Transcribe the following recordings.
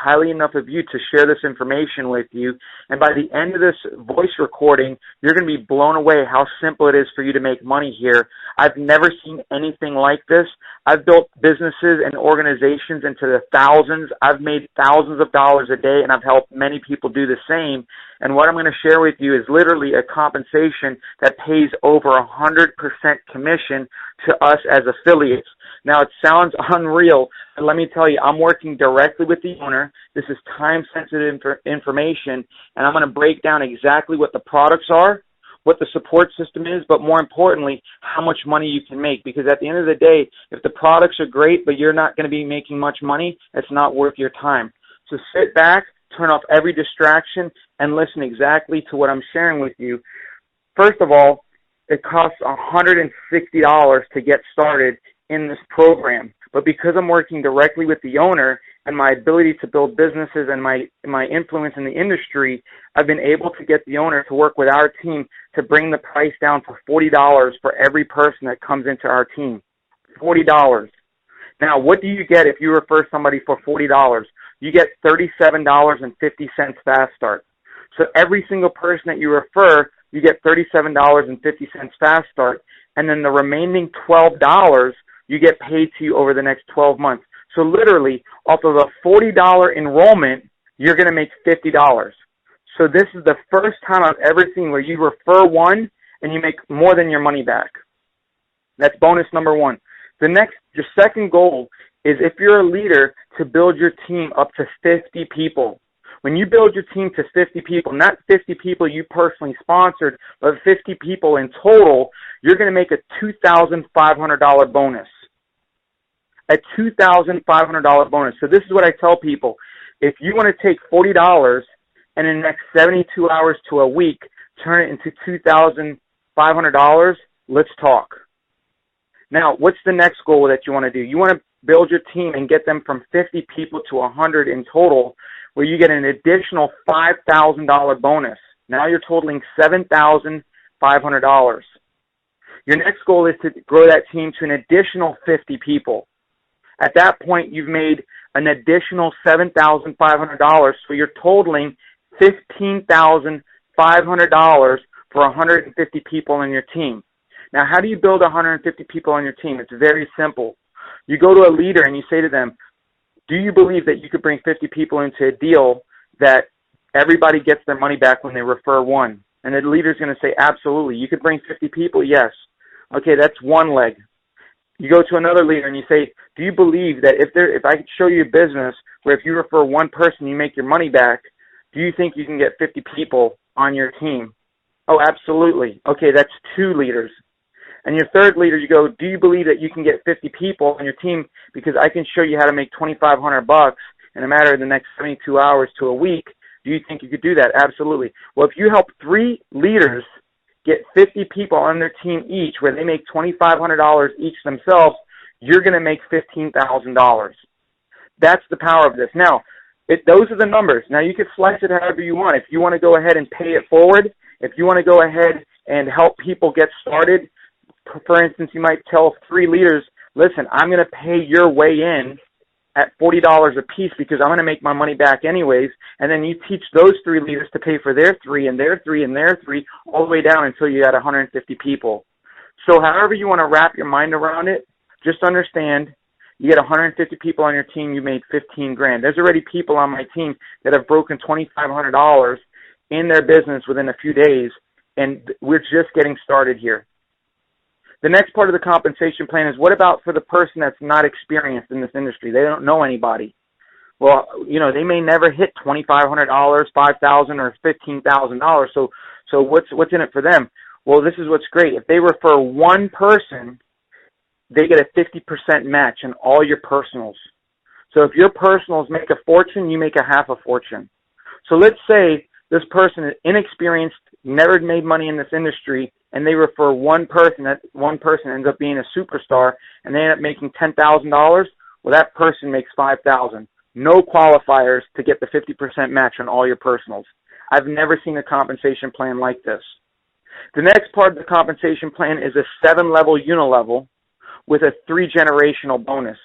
highly enough of you to share this information with you. And by the end of this voice recording, you're going to be blown away how simple it is for you to make money here. I've never seen anything like this. I've built businesses and organizations into the thousands. I've made thousands of dollars a day, and I've helped many people do the same. And what I'm going to share with you is literally a compensation that pays over 100% commission to us as affiliates. Now, it sounds unreal, but let me tell you, I'm working directly with the owner. This is time-sensitive information, and I'm going to break down exactly what the products are, what the support system is, but more importantly, how much money you can make. Because at the end of the day, if the products are great, but you're not going to be making much money, it's not worth your time. So sit back, turn off every distraction, and listen exactly to what I'm sharing with you. First of all, it costs $160 to get started in this program. But because I'm working directly with the owner and my ability to build businesses and my influence in the industry, I've been able to get the owner to work with our team to bring the price down to $40 for every person that comes into our team. $40. Now, what do you get if you refer somebody for $40? You get $37.50 fast start. So every single person that you refer, you get $37.50 fast start, and then the remaining $12 you get paid to you over the next 12 months. So literally, off of a $40 enrollment, you're going to make $50. So this is the first time I've ever seen where you refer one and you make more than your money back. That's bonus number one. Your second goal is, if you're a leader, to build your team up to 50 people. When you build your team to 50 people, not 50 people you personally sponsored, but 50 people in total, you're going to make a $2,500 bonus. A $2,500 bonus. So this is what I tell people. If you want to take $40 and in the next 72 hours to a week, turn it into $2,500, let's talk. Now, what's the next goal that you want to do? You want to build your team and get them from 50 people to 100 in total, where you get an additional $5,000 bonus. Now you're totaling $7,500. Your next goal is to grow that team to an additional 50 people. At that point, you've made an additional $7,500, so you're totaling $15,500 for 150 people on your team. Now, how do you build 150 people on your team? It's very simple. You go to a leader and you say to them, do you believe that you could bring 50 people into a deal that everybody gets their money back when they refer one? And the leader's going to say, absolutely. You could bring 50 people? Yes. Okay, that's one leg. You go to another leader and you say, do you believe that if I could show you a business where if you refer one person, you make your money back, do you think you can get 50 people on your team? Oh, absolutely. Okay, that's two leaders. And your third leader, you go, do you believe that you can get 50 people on your team because I can show you how to make $2,500 in a matter of the next 72 hours to a week? Do you think you could do that? Absolutely. Well, if you help three leaders get 50 people on their team each, where they make $2,500 each themselves, you're going to make $15,000. That's the power of this. Now, those are the numbers. Now, you can slice it however you want. If you want to go ahead and pay it forward, if you want to go ahead and help people get started, for instance, you might tell three leaders, listen, I'm going to pay your way in at $40 a piece because I'm going to make my money back anyways, and then you teach those three leaders to pay for their three and their three and their three all the way down until you got 150 people. So however you want to wrap your mind around it, just understand you get 150 people on your team, you made $15,000. There's already people on my team that have broken $2,500 in their business within a few days, and we're just getting started here. The next part of the compensation plan is, what about for the person that's not experienced in this industry? They don't know anybody. Well, they may never hit $2,500, $5,000, or $15,000. So what's in it for them? Well, this is what's great. If they refer one person, they get a 50% match in all your personals. So if your personals make a fortune, you make a half a fortune. So let's say this person is inexperienced, never made money in this industry, and they refer one person, that one person ends up being a superstar, and they end up making $10,000, well, that person makes $5,000. No qualifiers to get the 50% match on all your personals. I've never seen a compensation plan like this. The next part of the compensation plan is a 7-level unilevel with a 3-generational bonus,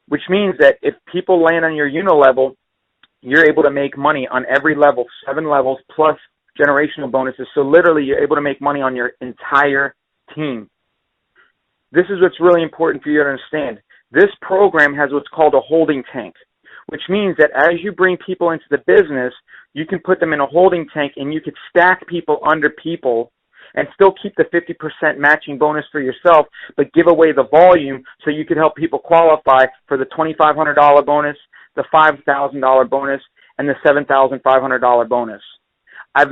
which means that if people land on your unilevel, you're able to make money on every level, 7 levels plus generational bonuses. So literally you're able to make money on your entire team. This is what's really important for you to understand. This program has what's called a holding tank, which means that as you bring people into the business, you can put them in a holding tank and you could stack people under people and still keep the 50% matching bonus for yourself, but give away the volume so you could help people qualify for the $2,500 bonus, the $5,000 bonus, and the $7,500 bonus. I've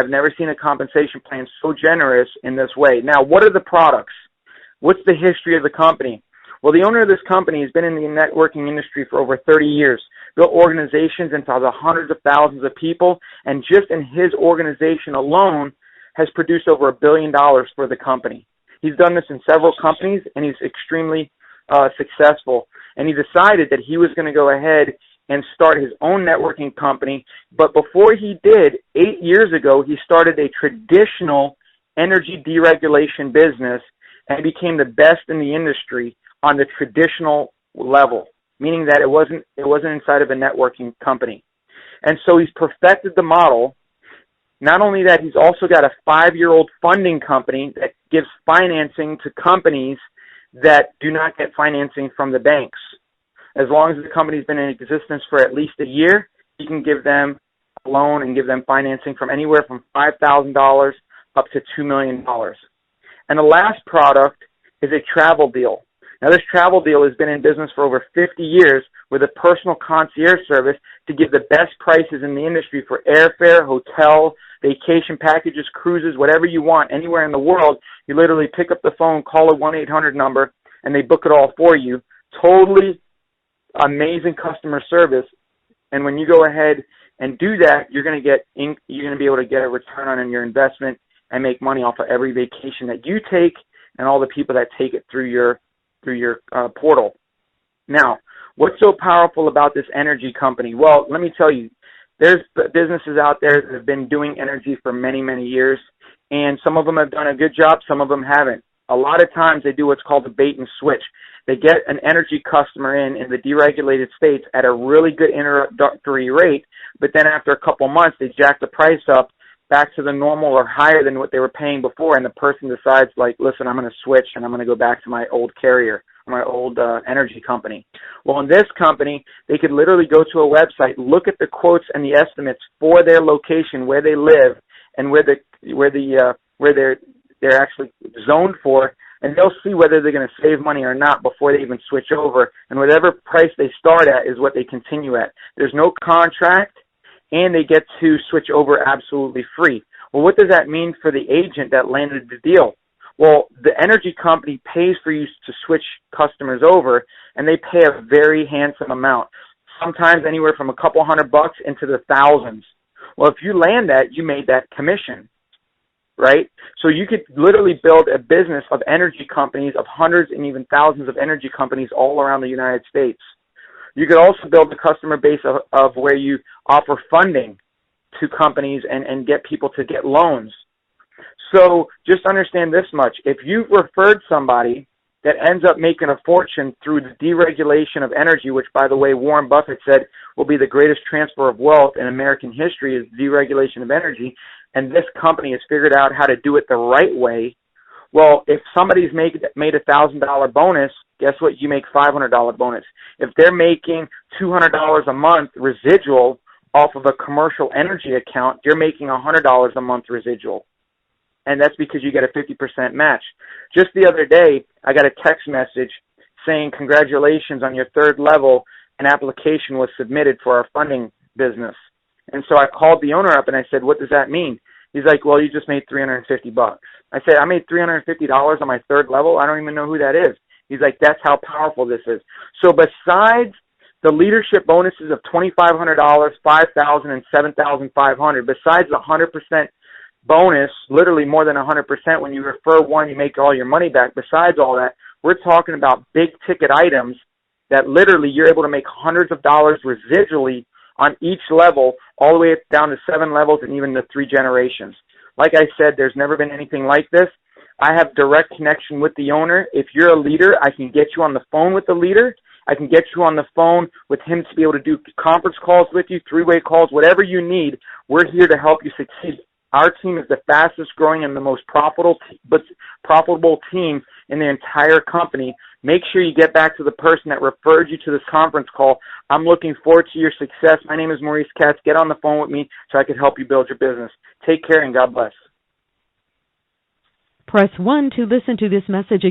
never seen a compensation plan so generous in this way. Now, what are the products? What's the history of the company? Well, the owner of this company has been in the networking industry for over 30 years, built organizations into the hundreds of thousands of people, and just in his organization alone has produced over $1 billion for the company. He's done this in several companies, and he's extremely successful. And he decided that he was going to go ahead and start his own networking company. But before he did, 8 years ago, he started a traditional energy deregulation business and became the best in the industry on the traditional level, meaning that it wasn't inside of a networking company. And so he's perfected the model. Not only that, he's also got a 5-year-old funding company that gives financing to companies that do not get financing from the banks. As long as the company's been in existence for at least a year, he can give them a loan and give them financing from anywhere from $5,000 up to $2 million. And the last product is a travel deal. Now, this travel deal has been in business for over 50 years with a personal concierge service to give the best prices in the industry for airfare, hotel, vacation packages, cruises, whatever you want, anywhere in the world. You literally pick up the phone, call a 1-800 number, and they book it all for you. Totally amazing customer service. And when you go ahead and do that, you're going to be able to get a return on your investment and make money off of every vacation that you take and all the people that take it through your portal. Now, what's so powerful about this energy company? Well, let me tell you, there's businesses out there that have been doing energy for many, many years, and some of them have done a good job, some of them haven't. A lot of times they do what's called a bait and switch. They get an energy customer in the deregulated states at a really good introductory rate, but then after a couple months they jack the price up back to the normal or higher than what they were paying before, and the person decides, like, listen, I'm going to switch and I'm going to go back to my old carrier, my old energy company. Well, in this company, they could literally go to a website, look at the quotes and the estimates for their location, where they live, and where they're actually zoned for, and they'll see whether they're going to save money or not before they even switch over. And whatever price they start at is what they continue at. There's no contract, and they get to switch over absolutely free. Well, what does that mean for the agent that landed the deal? Well, the energy company pays for you to switch customers over, and they pay a very handsome amount, sometimes anywhere from a couple $100 into the thousands. Well, if you land that, you made that commission, right? So you could literally build a business of energy companies, of hundreds and even thousands of energy companies all around the United States. You could also build a customer base of where you offer funding to companies and get people to get loans. So just understand this much. If you've referred somebody that ends up making a fortune through the deregulation of energy, which, by the way, Warren Buffett said will be the greatest transfer of wealth in American history is deregulation of energy, and this company has figured out how to do it the right way, well, if somebody's made a $1,000 bonus, guess what? You make $500 bonus. If they're making $200 a month residual off of a commercial energy account, you're making $100 a month residual. And that's because you get a 50% match. Just the other day, I got a text message saying, congratulations on your 3rd level. An application was submitted for our funding business. And so I called the owner up and I said, what does that mean? He's like, well, you just made $350. I said, I made $350 on my 3rd level? I don't even know who that is. He's like, that's how powerful this is. So besides the leadership bonuses of $2,500, $5,000, and $7,500, besides the 100% bonus, literally more than 100%, when you refer one, you make all your money back. Besides all that, we're talking about big ticket items that literally you're able to make hundreds of dollars residually on each level, all the way down to 7 levels and even to 3 generations. Like I said, there's never been anything like this. I have direct connection with the owner. If you're a leader, I can get you on the phone with the leader, I can get you on the phone with him to be able to do conference calls with you, three-way calls, whatever you need. We're here to help you succeed. Our team is the fastest growing and the most profitable team in the entire company. Make sure you get back to the person that referred you to this conference call. I'm looking forward to your success. My name is Maurice Katz. Get on the phone with me so I can help you build your business. Take care and God bless. Press 1 to listen to this message